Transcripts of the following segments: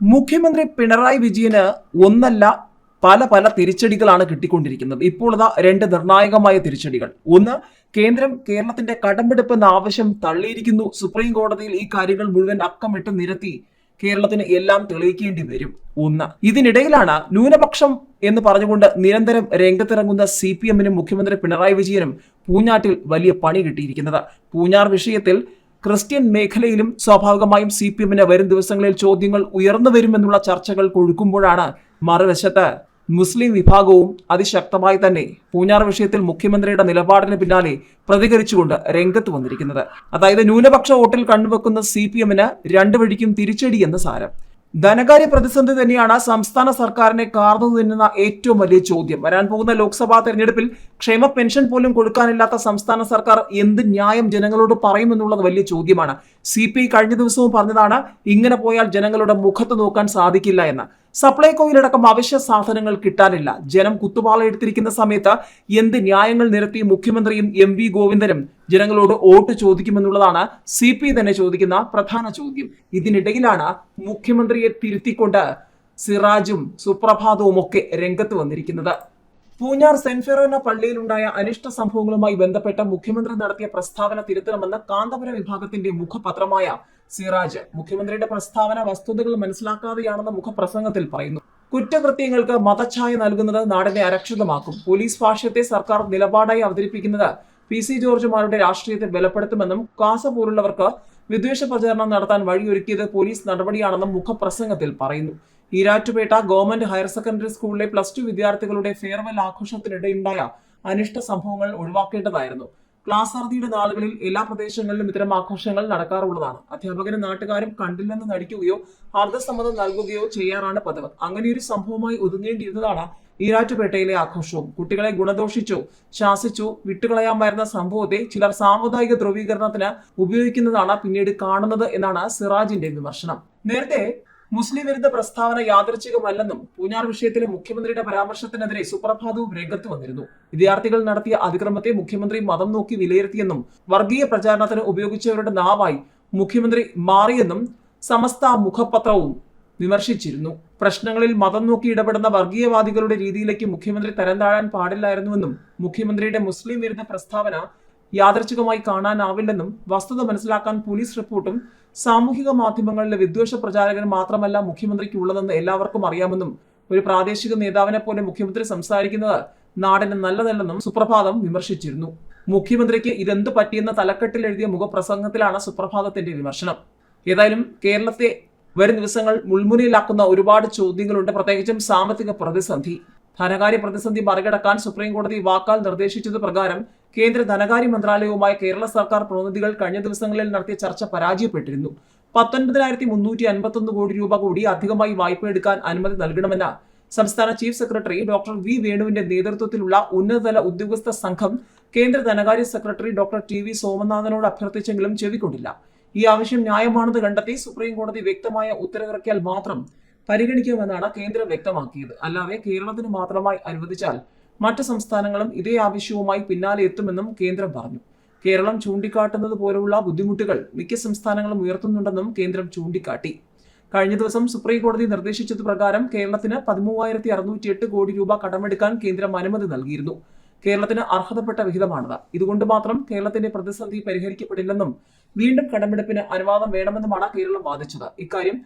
മുഖ്യമന്ത്രി പിണറായി വിജയന് ഒന്നല്ല പല പല തിരിച്ചടികളാണ് കിട്ടിക്കൊണ്ടിരിക്കുന്നത്. ഇപ്പോൾ ഇതാ രണ്ട് നിർണായകമായ തിരിച്ചടികൾ. ഒന്ന്, കേന്ദ്രം കേരളത്തിന്റെ കടമെടുപ്പ് എന്ന ആവശ്യം തള്ളിയിരിക്കുന്നു. സുപ്രീം കോടതിയിൽ ഈ കാര്യങ്ങൾ മുഴുവൻ അക്കമിട്ട് നിരത്തി കേരളത്തിന് എല്ലാം തെളിയിക്കേണ്ടി വരും. ഒന്ന്, ഇതിനിടയിലാണ് ന്യൂനപക്ഷം എന്ന് പറഞ്ഞുകൊണ്ട് നിരന്തരം രംഗത്തിറങ്ങുന്ന CPM-നും മുഖ്യമന്ത്രി പിണറായി വിജയനും പൂഞ്ഞാട്ടിൽ വലിയ പണി കിട്ടിയിരിക്കുന്നത്. പൂഞ്ഞാർ വിഷയത്തിൽ ക്രിസ്ത്യൻ മേഖലയിലും സ്വാഭാവികമായും CPM-ന് വരും ദിവസങ്ങളിൽ ചോദ്യങ്ങൾ ഉയർന്നു വരുമെന്നുള്ള ചർച്ചകൾ കൊഴുക്കുമ്പോഴാണ് മറുവശത്ത് മുസ്ലിം വിഭാഗവും അതിശക്തമായി തന്നെ പൂഞ്ഞാർ വിഷയത്തിൽ മുഖ്യമന്ത്രിയുടെ നിലപാടിന് പിന്നാലെ പ്രതികരിച്ചുകൊണ്ട് രംഗത്ത് വന്നിരിക്കുന്നത്. അതായത് ന്യൂനപക്ഷ വോട്ടിൽ കണ്ണുവെക്കുന്ന CPM-ന് രണ്ടു വഴിക്കും തിരിച്ചടി എന്ന് സാരം. ധനകാര്യ പ്രതിസന്ധി തന്നെയാണ് സംസ്ഥാന സർക്കാരിനെ കാർന്നു തിന്നുന്ന ഏറ്റവും വലിയ ചോദ്യം. വരാൻ പോകുന്ന ലോക്സഭാ തെരഞ്ഞെടുപ്പിൽ ക്ഷേമ പെൻഷൻ പോലും കൊടുക്കാനില്ലാത്ത സംസ്ഥാന സർക്കാർ എന്ത് ന്യായം ജനങ്ങളോട് പറയുമെന്നുള്ളത് വലിയ ചോദ്യമാണ്. CPI കഴിഞ്ഞ ദിവസവും പറഞ്ഞതാണ്, ഇങ്ങനെ പോയാൽ ജനങ്ങളുടെ മുഖത്ത് നോക്കാൻ സാധിക്കില്ല എന്ന്. സപ്ലൈകോയിലടക്കം അവശ്യ സാധനങ്ങൾ കിട്ടാനില്ല. ജനം കുത്തുപാളയെടുത്തിരിക്കുന്ന സമയത്ത് എന്ത് ന്യായങ്ങൾ നിരത്തി മുഖ്യമന്ത്രിയും MV ഗോവിന്ദനും ജനങ്ങളോട് വോട്ട് ചോദിക്കുമെന്നുള്ളതാണ് CPI തന്നെ ചോദിക്കുന്ന പ്രധാന ചോദ്യം. ഇതിനിടയിലാണ് മുഖ്യമന്ത്രിയെ തിരുത്തിക്കൊണ്ട് സിറാജും സുപ്രഭാതവും ഒക്കെ രംഗത്ത് വന്നിരിക്കുന്നത്. പൂഞ്ഞാർ സെന്റ് ഫെറോന പള്ളിയിലുണ്ടായ അനിഷ്ട സംഭവങ്ങളുമായി ബന്ധപ്പെട്ട് മുഖ്യമന്ത്രി നടത്തിയ പ്രസ്താവന തിരുത്തണമെന്ന് കാന്തപുരം വിഭാഗത്തിന്റെ മുഖപത്രമായ സിറാജ് മുഖ്യമന്ത്രിയുടെ പ്രസ്താവന വസ്തുതകൾ മനസ്സിലാക്കാതെയാണെന്ന് മുഖപ്രസംഗത്തിൽ പറയുന്നു. കുറ്റകൃത്യങ്ങൾക്ക് മതഛായ നൽകുന്നത് നാടിനെ അരക്ഷിതമാക്കും. പോലീസ് ഭാഷ്യത്തെ സർക്കാർ നിലപാടായി അവതരിപ്പിക്കുന്നത് PC ജോർജുമാരുടെ രാഷ്ട്രീയത്തെ ബലപ്പെടുത്തുമെന്നും കാസ പോലുള്ളവർക്ക് വിദ്വേഷ പ്രചാരണം നടത്താൻ വഴിയൊരുക്കിയത് പോലീസ് നടപടിയാണെന്നും മുഖപ്രസംഗത്തിൽ പറയുന്നു. ഈരാറ്റുപേട്ട ഗവൺമെന്റ് ഹയർ സെക്കൻഡറി സ്കൂളിലെ +2 വിദ്യാർത്ഥികളുടെ ഫെയർവെൽ ആഘോഷത്തിനിടെയുണ്ടായ അനിഷ്ട സംഭവങ്ങൾ ഒഴിവാക്കേണ്ടതായിരുന്നു. ക്ലാസ് അവധിയുടെ നാളുകളിൽ എല്ലാ പ്രദേശങ്ങളിലും ഇത്തരം ആഘോഷങ്ങൾ നടക്കാറുള്ളതാണ്. അധ്യാപകരും നാട്ടുകാരും കണ്ടില്ലെന്ന് നടിക്കുകയോ അർദ്ധസമ്മതം നൽകുകയോ ചെയ്യാറാണ് പതിവ്. അങ്ങനെയൊരു സംഭവമായി ഒതുങ്ങേണ്ടിയിരുന്നതാണ് ഈരാറ്റുപേട്ടയിലെ ആഘോഷവും. കുട്ടികളെ ഗുണദോഷിച്ചോ ശാസിച്ചോ വിട്ടുകളയാമായിരുന്ന സംഭവത്തെ ചിലർ സാമുദായിക ധ്രുവീകരണത്തിന് ഉപയോഗിക്കുന്നതാണ് പിന്നീട് കാണുന്നത് എന്നാണ് സിറാജിന്റെ വിമർശനം. നേരത്തെ മുസ്ലിം വിരുദ്ധ പ്രസ്താവന യാദൃച്ഛികമല്ലെന്നും പൂഞ്ഞാർ വിഷയത്തിലെ മുഖ്യമന്ത്രിയുടെ പരാമർശത്തിനെതിരെ സുപ്രഭാതവും രംഗത്ത് വന്നിരുന്നു. വിദ്യാർത്ഥികൾ നടത്തിയ അതിക്രമത്തെ മുഖ്യമന്ത്രി മതം നോക്കി വിലയിരുത്തിയെന്നും വർഗീയ പ്രചാരണത്തിന് ഉപയോഗിച്ചവരുടെ നാവായി മുഖ്യമന്ത്രി മാറിയെന്നും സമസ്ത മുഖപത്രവും വിമർശിച്ചിരുന്നു. പ്രശ്നങ്ങളിൽ മതം നോക്കി ഇടപെടുന്ന വർഗീയവാദികളുടെ രീതിയിലേക്ക് മുഖ്യമന്ത്രി തരം താഴാൻ പാടില്ലായിരുന്നുവെന്നും മുഖ്യമന്ത്രിയുടെ മുസ്ലിം വിരുദ്ധ പ്രസ്താവന യാദൃച്ഛികമായി കാണാനാവില്ലെന്നും വസ്തുത മനസ്സിലാക്കാൻ പോലീസ് റിപ്പോർട്ടും സാമൂഹിക മാധ്യമങ്ങളിലെ വിദ്വേഷ പ്രചാരകൻ മാത്രമല്ല മുഖ്യമന്ത്രിക്ക് ഉള്ളതെന്ന് എല്ലാവർക്കും അറിയാമെന്നും ഒരു പ്രാദേശിക നേതാവിനെ പോലെ മുഖ്യമന്ത്രി സംസാരിക്കുന്നത് നാടിന് നല്ലതല്ലെന്നും സുപ്രഭാതം വിമർശിച്ചിരുന്നു. മുഖ്യമന്ത്രിക്ക് ഇതെന്ത് പറ്റിയെന്ന തലക്കെട്ടിൽ എഴുതിയ മുഖപ്രസംഗത്തിലാണ് സുപ്രഭാതത്തിന്റെ വിമർശനം. ഏതായാലും കേരളത്തെ വരും ദിവസങ്ങൾ മുൾമുനയിലാക്കുന്ന ഒരുപാട് ചോദ്യങ്ങളുണ്ട്. പ്രത്യേകിച്ചും സാമ്പത്തിക പ്രതിസന്ധി, ധനകാര്യ പ്രതിസന്ധി മറികടക്കാൻ സുപ്രീം കോടതി വാക്കാൽ നിർദ്ദേശിച്ചത് പ്രകാരം കേന്ദ്ര ധനകാര്യ മന്ത്രാലയവുമായി കേരള സർക്കാർ പ്രതിനിധികൾ കഴിഞ്ഞ ദിവസങ്ങളിൽ നടത്തിയ ചർച്ച പരാജയപ്പെട്ടിരുന്നു. 19,351 കോടി രൂപ കൂടി അധികമായി വായ്പ എടുക്കാൻ അനുമതി നൽകണമെന്ന സംസ്ഥാന ചീഫ് സെക്രട്ടറി ഡോക്ടർ V വേണുവിന്റെ നേതൃത്വത്തിലുള്ള ഉന്നതതല ഉദ്യോഗസ്ഥ സംഘം കേന്ദ്ര ധനകാര്യ സെക്രട്ടറി ഡോക്ടർ TV സോമനാഥനോട് അഭ്യർത്ഥിച്ചെങ്കിലും ചെവിക്കൊണ്ടില്ല. ഈ ആവശ്യം ന്യായമാണെന്ന് കണ്ടെത്തി സുപ്രീം കോടതി വ്യക്തമായ ഉത്തരവിറക്കിയാൽ മാത്രം പരിഗണിക്കുമെന്നാണ് കേന്ദ്രം വ്യക്തമാക്കിയത്. അല്ലാതെ കേരളത്തിന് മാത്രമായി അനുവദിച്ചാൽ മറ്റ് സംസ്ഥാനങ്ങളും ഇതേ ആവശ്യവുമായി പിന്നാലെ എത്തുമെന്നും കേന്ദ്രം പറഞ്ഞു. കേരളം ചൂണ്ടിക്കാട്ടുന്നത് പോലുള്ള ബുദ്ധിമുട്ടുകൾ മിക്ക സംസ്ഥാനങ്ങളും ഉയർത്തുന്നുണ്ടെന്നും കേന്ദ്രം ചൂണ്ടിക്കാട്ടി. കഴിഞ്ഞ ദിവസം സുപ്രീം കോടതി നിർദ്ദേശിച്ചത് പ്രകാരം കേരളത്തിന് 13,608 കോടി രൂപ കടമെടുക്കാൻ കേന്ദ്രം അനുമതി നൽകിയിരുന്നു. കേരളത്തിന് അർഹതപ്പെട്ട വിഹിതമാണത്. ഇതുകൊണ്ട് മാത്രം കേരളത്തിന്റെ പ്രതിസന്ധി പരിഹരിക്കപ്പെടില്ലെന്നും വീണ്ടും കടമെടുപ്പിന് അനുവാദം വേണമെന്നുമാണ് കേരളം വാദിച്ചത്. ഇക്കാര്യം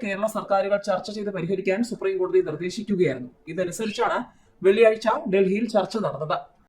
കേരള സർക്കാരുകൾ ചർച്ച ചെയ്ത് പരിഹരിക്കാൻ സുപ്രീം കോടതി നിർദ്ദേശിക്കുകയായിരുന്നു. ഇതനുസരിച്ചാണ് വെള്ളിയാഴ്ച ഡൽഹിയിൽ ചർച്ച നടന്നത്.